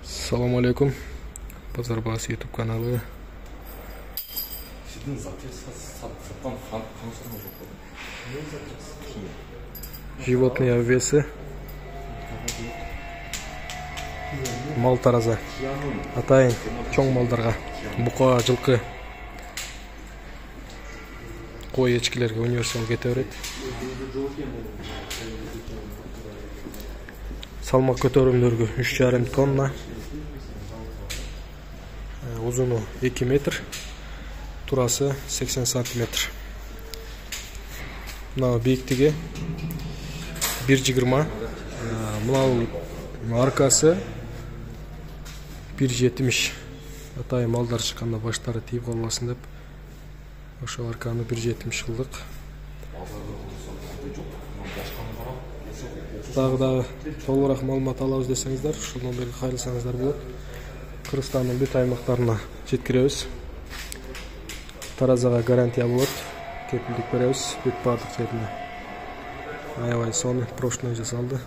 Assalamu alaikum. Pazar Bahsi YouTube kanalı. Животные весы. Мал тараза. Атайын чоң малдарға. Бұқа, жылқы, қой, ешкілерге универсал кете береді. Салмақ көтерімдерге 3,5 тонна. Uzunu 2 метр. Turası 80 santimetr. Мына биіктігі 1,20. Мынау аркасы 1,70. Атай малдар шыққанда баштары тиіп қалмасын деп ошо арканы 1,70 қылдық. Дагы толығырақ маалымат алабыз десеңіздер, ушул номерге кайрылсаңыздар болот. Кыргызстандын бүт аймактарына жеткиребиз. Таразага гарантия болот. Кепилдик беребиз бүт бардык жерине. Аябай сонун прошный жасалды.